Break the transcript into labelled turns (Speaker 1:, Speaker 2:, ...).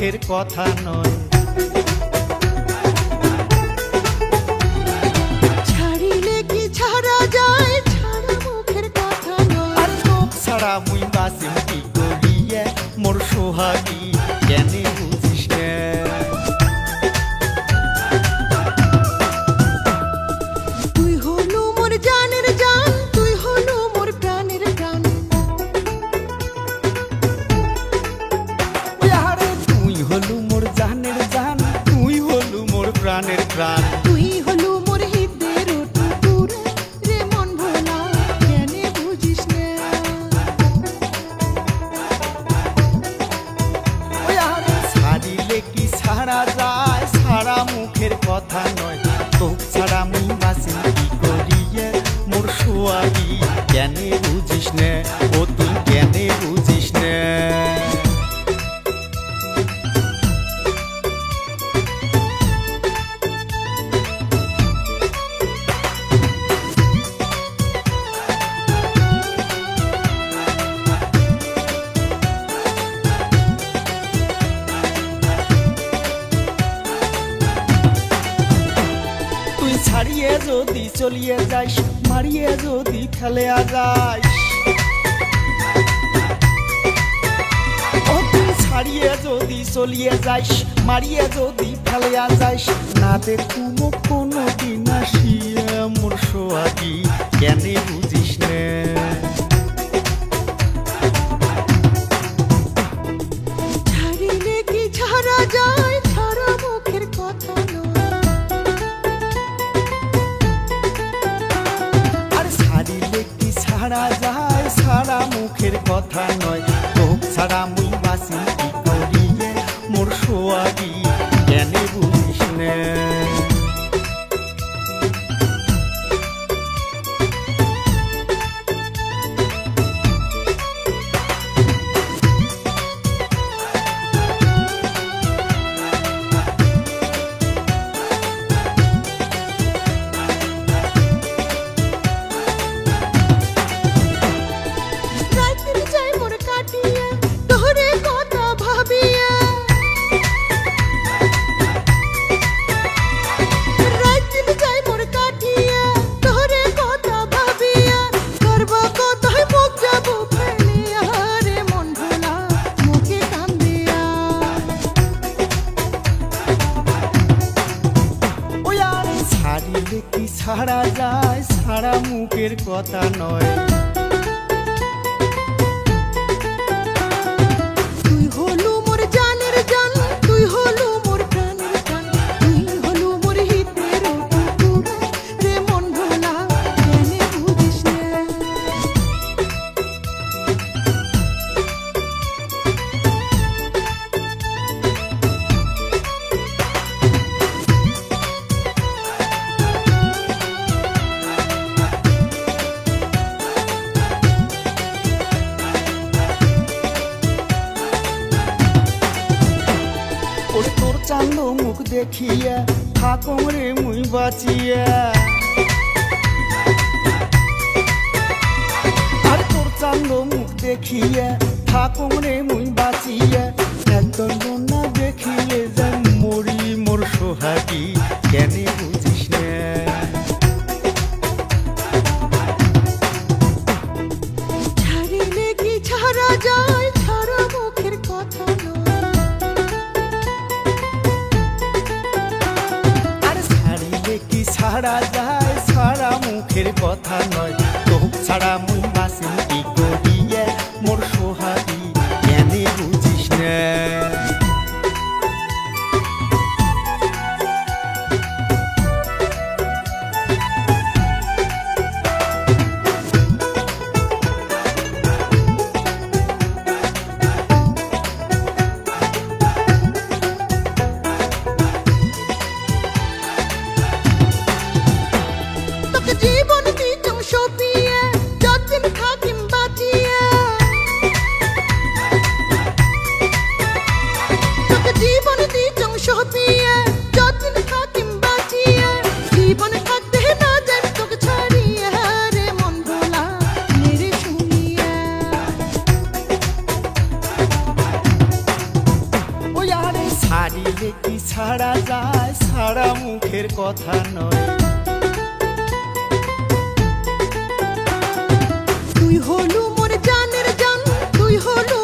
Speaker 1: মুখের কথা নয়।
Speaker 2: ছাড়িলে কি ছাড়া যায়, ছাড়া মুখের কথা নয়।
Speaker 1: আর তোক ছাড়া মুই বাঁচিম কি করিয়া মোর সোহাগী, কেনে বুঝিস না?
Speaker 2: তুই হলু মোর জানের জান, তুই হলু মোর প্রাণের প্রাণ।
Speaker 1: তুই হলু মোর জানের জান, তুই হলু মোর প্রাণের প্রাণ।
Speaker 2: তুই হলু মোর হৃদের টুকুর রে মন ভোলা, কেনে বুঝিস না?
Speaker 1: ছাড়িলে কি ছাড়া যায়, ছাড়া মুখের কথা নয়। তোক ছাড়া মুই বাঁচিম কি করিয়া মোর সোহাগী, কেনে বুঝিস না? ও তুই কেনে বুঝিস না? ছাড়িয়ে যদি চলিয়ে যাইস, মারিয়ে যদি ফেলে যাইস, ও তুই ছাড়িয়ে যদি চলিয়ে যাইস, মারিয়ে যদি ফেলে যাইস, না দেখুম কোনো দিন আসিয়া মোর সোহাগী, কেনে বুঝিস না?
Speaker 2: ছাড়িলে কি ছাড়া যায়, ছাড়া মুখের কথা নয়।
Speaker 1: ছাড়িলে কি ছাড়া যায়, ছাড়া মুখের কথা নয়। তোক ছাড়া মুই বাঁচিম কি করিয়া মোর সোহাগী, কেনে বুঝিস না? ছাড়িলে কি ছাড়া যায়, ছাড়া মুখের কথা নয়।
Speaker 2: তুই হলু মোর জানের জান, তুই হলু মোর প্রাণের প্রাণ। তুই হলু মোর হৃদের টুকুর রে মন ভোলা, কেনে বুঝিস না?
Speaker 1: তোর চান্দ মুখ দেখিয়া থাকুম রে মুই বাঁচিয়া, আর তোর চান্দ মুখ দেখিয়া থাকুম রে মুই বাঁচিয়া। একদল না দেখিলে যাই মরি মোর সোহাগী, কেনে বুঝিস না?
Speaker 2: ছাড়িলে কি ছাড়া যায়, ছাড়া মুখের কথা নয়।
Speaker 1: কি ছাড়া যায়, ছাড়া মুখের কথা নয়। তোক ছাড়া মুই বাঁচিম কি করিয়া মোর সোহাগী, কেনে বুঝিস না?
Speaker 2: জীবন দিতাম সপিয়ে, যতদিন
Speaker 1: জানা যায় ছাড়া মুখের কথা নয়।
Speaker 2: তুই হলু মোর জানের জান, তুই হলু